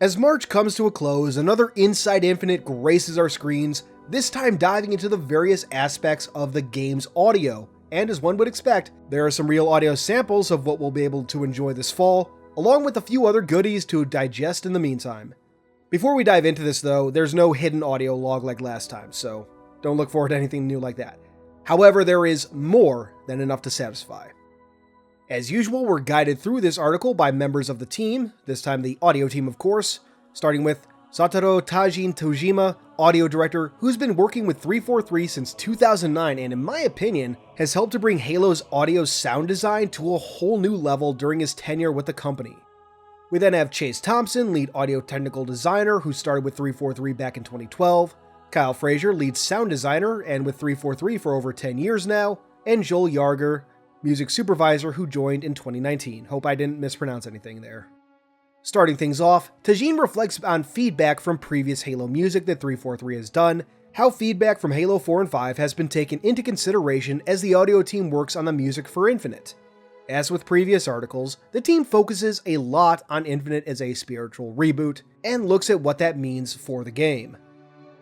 As March comes to a close, another Inside Infinite graces our screens, this time diving into the various aspects of the game's audio. And as one would expect, there are some real audio samples of what we'll be able to enjoy this fall, along with a few other goodies to digest in the meantime. Before we dive into this though, there's no hidden audio log like last time, so don't look forward to anything new like that. However, there is more than enough to satisfy. As usual, we're guided through this article by members of the team, this time the audio team of course, starting with Satoru Tajin Tojima, audio director, who's been working with 343 since 2009 and in my opinion, has helped to bring Halo's audio sound design to a whole new level during his tenure with the company. We then have Chase Thompson, lead audio technical designer, who started with 343 back in 2012, Kyle Frazier, lead sound designer, and with 343 for over 10 years now, and Joel Yarger, music supervisor, who joined in 2019. Hope I didn't mispronounce anything there. Starting things off, Tajin reflects on feedback from previous Halo music that 343 has done, how feedback from Halo 4 and 5 has been taken into consideration as the audio team works on the music for Infinite. As with previous articles, the team focuses a lot on Infinite as a spiritual reboot, and looks at what that means for the game.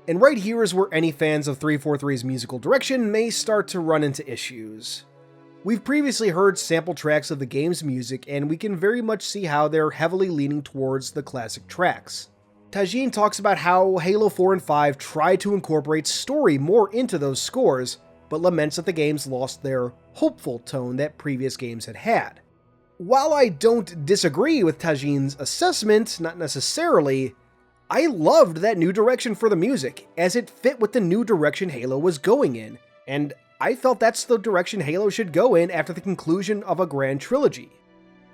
And right here is where any fans of 343's musical direction may start to run into issues. We've previously heard sample tracks of the game's music, and we can very much see how they're heavily leaning towards the classic tracks. Tajin talks about how Halo 4 and 5 tried to incorporate story more into those scores, but laments that the games lost their hopeful tone that previous games had had. While I don't disagree with Tajin's assessment, not necessarily, I loved that new direction for the music, as it fit with the new direction Halo was going in, and I felt that's the direction Halo should go in after the conclusion of a grand trilogy.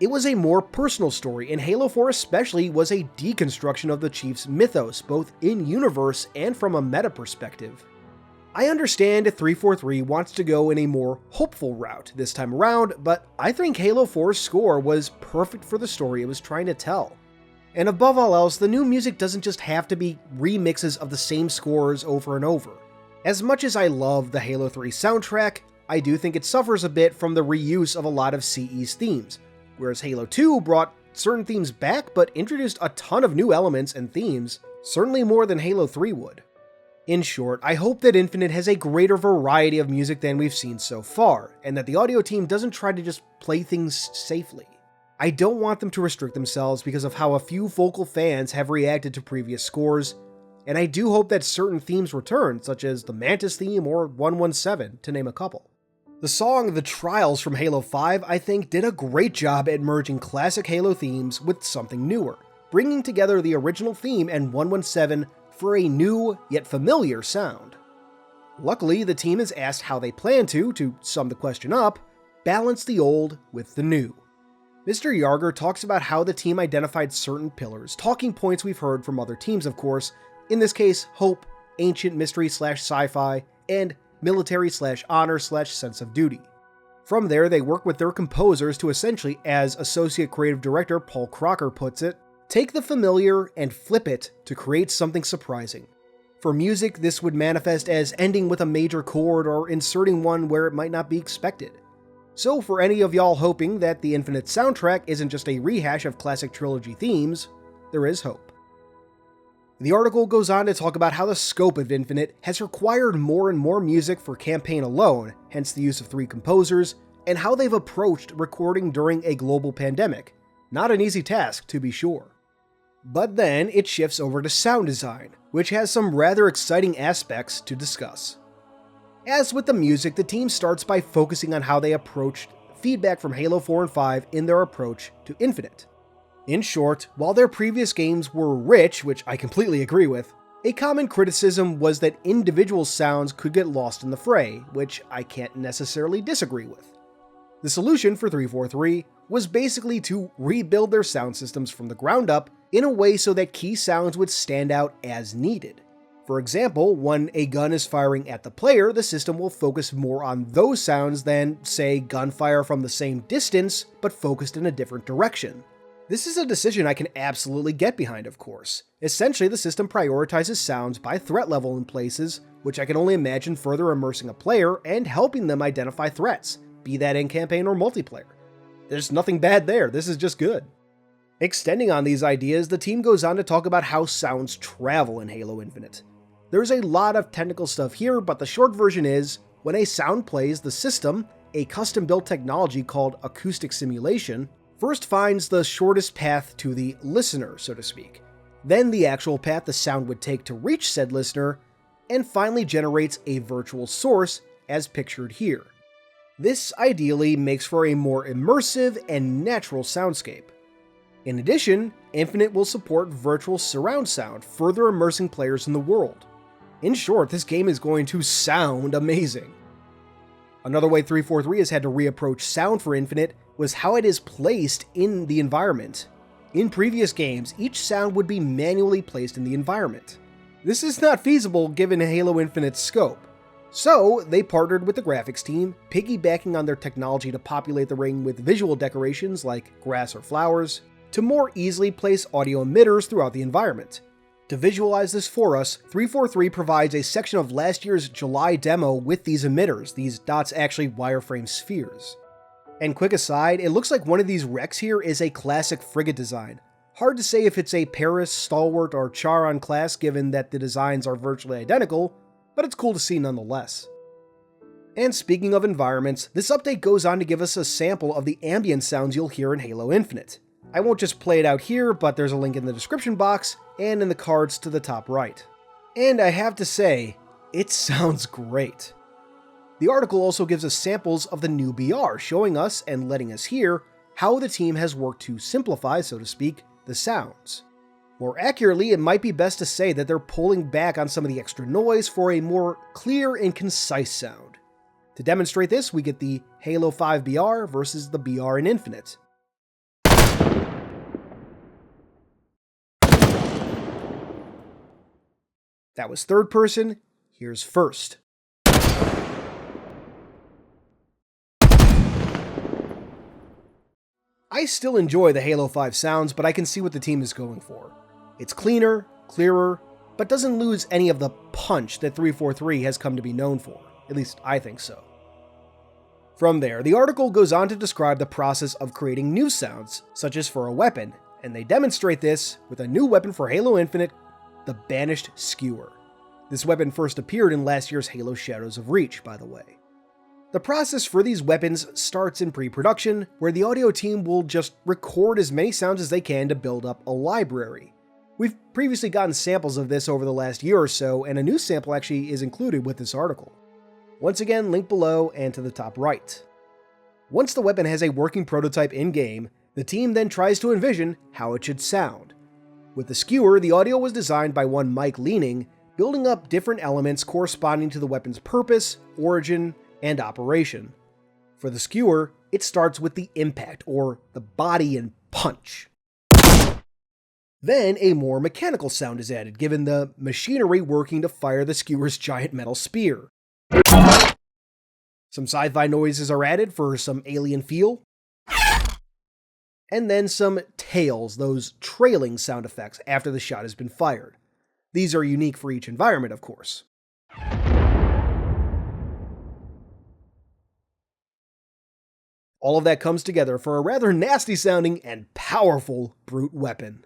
It was a more personal story, and Halo 4 especially was a deconstruction of the Chief's mythos, both in-universe and from a meta perspective. I understand if 343 wants to go in a more hopeful route this time around, but I think Halo 4's score was perfect for the story it was trying to tell. And above all else, the new music doesn't just have to be remixes of the same scores over and over. As much as I love the Halo 3 soundtrack, I do think it suffers a bit from the reuse of a lot of CE's themes, whereas Halo 2 brought certain themes back but introduced a ton of new elements and themes, certainly more than Halo 3 would. In short, I hope that Infinite has a greater variety of music than we've seen so far, and that the audio team doesn't try to just play things safely. I don't want them to restrict themselves because of how a few vocal fans have reacted to previous scores, and I do hope that certain themes return, such as the Mantis theme or 117, to name a couple. The song The Trials from Halo 5, I think, did a great job at merging classic Halo themes with something newer, bringing together the original theme and 117 for a new, yet familiar sound. Luckily, the team has asked how they plan to sum the question up, balance the old with the new. Mr. Yarger talks about how the team identified certain pillars, talking points we've heard from other teams of course, in this case, hope, ancient mystery/sci-fi, and military/honor/sense of duty. From there, they work with their composers to essentially, as Associate Creative Director Paul Crocker puts it, take the familiar and flip it to create something surprising. For music, this would manifest as ending with a major chord or inserting one where it might not be expected. So for any of y'all hoping that the Infinite soundtrack isn't just a rehash of classic trilogy themes, there is hope. The article goes on to talk about how the scope of Infinite has required more and more music for campaign alone, hence the use of 3 composers, and how they've approached recording during a global pandemic. Not an easy task, to be sure. But then it shifts over to sound design, which has some rather exciting aspects to discuss. As with the music, the team starts by focusing on how they approached feedback from Halo 4 and 5 in their approach to Infinite. In short, while their previous games were rich, which I completely agree with, a common criticism was that individual sounds could get lost in the fray, which I can't necessarily disagree with. The solution for 343 was basically to rebuild their sound systems from the ground up in a way so that key sounds would stand out as needed. For example, when a gun is firing at the player, the system will focus more on those sounds than, say, gunfire from the same distance, but focused in a different direction. This is a decision I can absolutely get behind, of course. Essentially, the system prioritizes sounds by threat level in places, which I can only imagine further immersing a player and helping them identify threats, be that in campaign or multiplayer. There's nothing bad there, this is just good. Extending on these ideas, the team goes on to talk about how sounds travel in Halo Infinite. There's a lot of technical stuff here, but the short version is, when a sound plays, the system, a custom-built technology called acoustic simulation, first finds the shortest path to the listener, so to speak, then the actual path the sound would take to reach said listener, and finally generates a virtual source, as pictured here. This ideally makes for a more immersive and natural soundscape. In addition, Infinite will support virtual surround sound, further immersing players in the world. In short, this game is going to sound amazing. Another way 343 has had to reapproach sound for Infinite was how it is placed in the environment. In previous games, each sound would be manually placed in the environment. This is not feasible given Halo Infinite's scope. So, they partnered with the graphics team, piggybacking on their technology to populate the ring with visual decorations like grass or flowers, to more easily place audio emitters throughout the environment. To visualize this for us, 343 provides a section of last year's July demo with these emitters, these dots actually wireframe spheres. And quick aside, it looks like one of these wrecks here is a classic frigate design. Hard to say if it's a Paris, Stalwart, or Charon class given that the designs are virtually identical, but it's cool to see nonetheless. And speaking of environments, this update goes on to give us a sample of the ambient sounds you'll hear in Halo Infinite. I won't just play it out here, but there's a link in the description box and in the cards to the top right. And I have to say, it sounds great. The article also gives us samples of the new BR, showing us and letting us hear how the team has worked to simplify, so to speak, the sounds. More accurately, it might be best to say that they're pulling back on some of the extra noise for a more clear and concise sound. To demonstrate this, we get the Halo 5 BR versus the BR in Infinite. That was third person, here's first. I still enjoy the Halo 5 sounds, but I can see what the team is going for. It's cleaner, clearer, but doesn't lose any of the punch that 343 has come to be known for. At least I think so. From there, the article goes on to describe the process of creating new sounds, such as for a weapon, and they demonstrate this with a new weapon for Halo Infinite, the Banished Skewer. This weapon first appeared in last year's Halo Shadows of Reach, by the way. The process for these weapons starts in pre-production, where the audio team will just record as many sounds as they can to build up a library. We've previously gotten samples of this over the last year or so, and a new sample actually is included with this article. Once again, link below and to the top right. Once the weapon has a working prototype in-game, the team then tries to envision how it should sound. With the Skewer, the audio was designed by one Mike Leaning, building up different elements corresponding to the weapon's purpose, origin, and operation. For the Skewer, it starts with the impact, or the body and punch. Then a more mechanical sound is added, given the machinery working to fire the Skewer's giant metal spear. Some sci-fi noises are added for some alien feel. And then some tails, those trailing sound effects after the shot has been fired. These are unique for each environment, of course. All of that comes together for a rather nasty sounding and powerful brute weapon.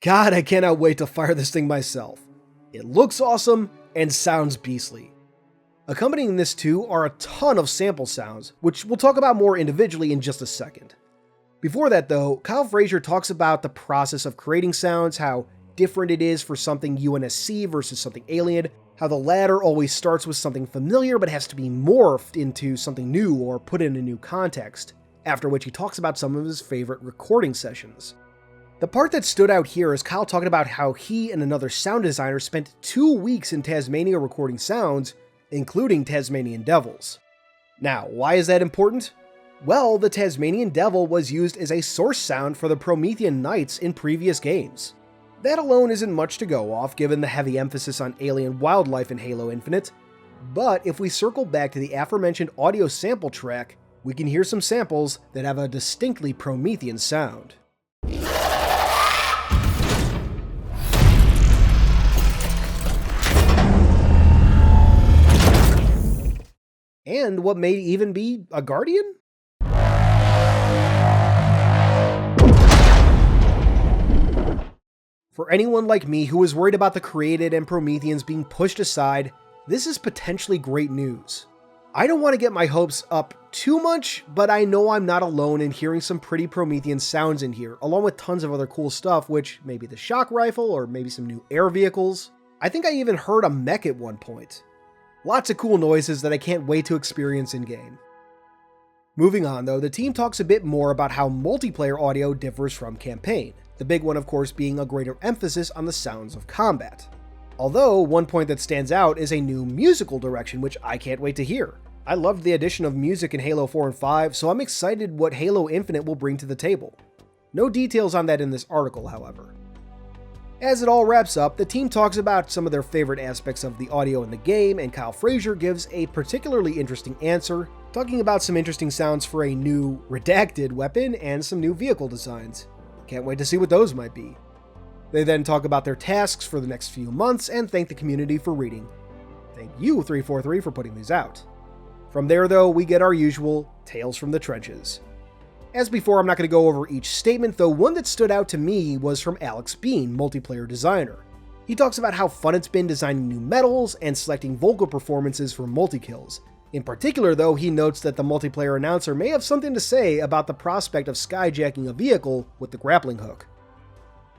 God, I cannot wait to fire this thing myself. It looks awesome and sounds beastly. Accompanying this too are a ton of sample sounds, which we'll talk about more individually in just a second. Before that though, Kyle Frazier talks about the process of creating sounds, how different it is for something UNSC versus something alien, how the latter always starts with something familiar but has to be morphed into something new or put in a new context, after which he talks about some of his favorite recording sessions. The part that stood out here is Kyle talking about how he and another sound designer spent 2 weeks in Tasmania recording sounds, including Tasmanian devils. Now, why is that important? Well, the Tasmanian devil was used as a source sound for the Promethean knights in previous games. That alone isn't much to go off given the heavy emphasis on alien wildlife in Halo Infinite, but if we circle back to the aforementioned audio sample track, we can hear some samples that have a distinctly Promethean sound. And what may even be a Guardian? For anyone like me who was worried about the Created and Prometheans being pushed aside, this is potentially great news. I don't want to get my hopes up too much, but I know I'm not alone in hearing some pretty Promethean sounds in here, along with tons of other cool stuff, which may be the shock rifle or maybe some new air vehicles. I think I even heard a mech at one point. Lots of cool noises that I can't wait to experience in-game. Moving on though, the team talks a bit more about how multiplayer audio differs from campaign, the big one of course being a greater emphasis on the sounds of combat. Although, one point that stands out is a new musical direction, which I can't wait to hear. I loved the addition of music in Halo 4 and 5, so I'm excited what Halo Infinite will bring to the table. No details on that in this article, however. As it all wraps up, the team talks about some of their favorite aspects of the audio in the game, and Kyle Frazier gives a particularly interesting answer, talking about some interesting sounds for a new redacted weapon and some new vehicle designs. Can't wait to see what those might be. They then talk about their tasks for the next few months and thank the community for reading. Thank you, 343, for putting these out. From there, though, we get our usual tales from the trenches. As before, I'm not going to go over each statement, though one that stood out to me was from Alex Bean, multiplayer designer. He talks about how fun it's been designing new medals and selecting vocal performances for multi-kills. In particular, though, he notes that the multiplayer announcer may have something to say about the prospect of skyjacking a vehicle with the grappling hook.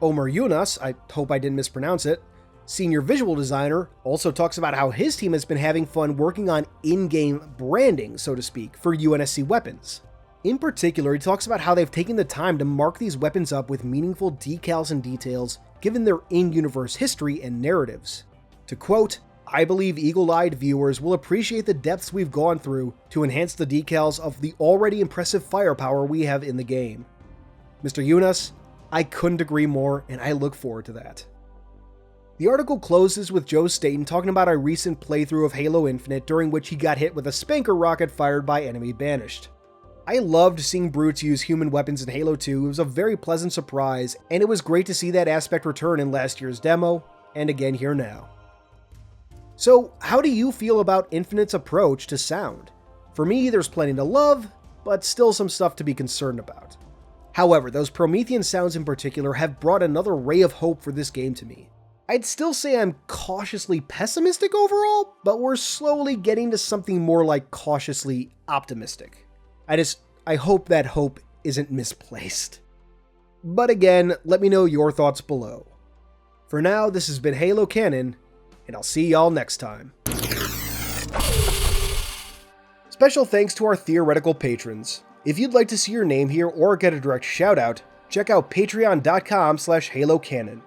Omer Yunus, I hope I didn't mispronounce it, senior visual designer, also talks about how his team has been having fun working on in-game branding, so to speak, for UNSC weapons. In particular, he talks about how they've taken the time to mark these weapons up with meaningful decals and details, given their in-universe history and narratives. To quote, "I believe eagle-eyed viewers will appreciate the depths we've gone through to enhance the decals of the already impressive firepower we have in the game." Mr. Yunus, I couldn't agree more, and I look forward to that. The article closes with Joe Staten talking about a recent playthrough of Halo Infinite during which he got hit with a spanker rocket fired by enemy banished. I loved seeing brutes use human weapons in Halo 2, it was a very pleasant surprise, and it was great to see that aspect return in last year's demo, and again here now. So, how do you feel about Infinite's approach to sound? For me, there's plenty to love, but still some stuff to be concerned about. However, those Promethean sounds in particular have brought another ray of hope for this game to me. I'd still say I'm cautiously pessimistic overall, but we're slowly getting to something more like cautiously optimistic. I hope that hope isn't misplaced. But again, let me know your thoughts below. For now, this has been Halo Canon, and I'll see y'all next time. Special thanks to our theoretical patrons. If you'd like to see your name here or get a direct shout out, check out patreon.com/halocanon.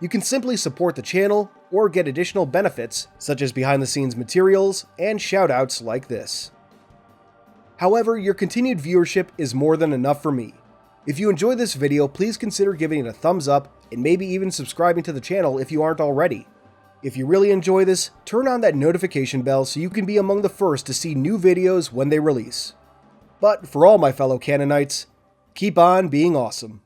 You can simply support the channel or get additional benefits such as behind the scenes materials and shout outs like this. However, your continued viewership is more than enough for me. If you enjoyed this video, please consider giving it a thumbs up and maybe even subscribing to the channel if you aren't already. If you really enjoy this, turn on that notification bell so you can be among the first to see new videos when they release. But for all my fellow Canonites, keep on being awesome.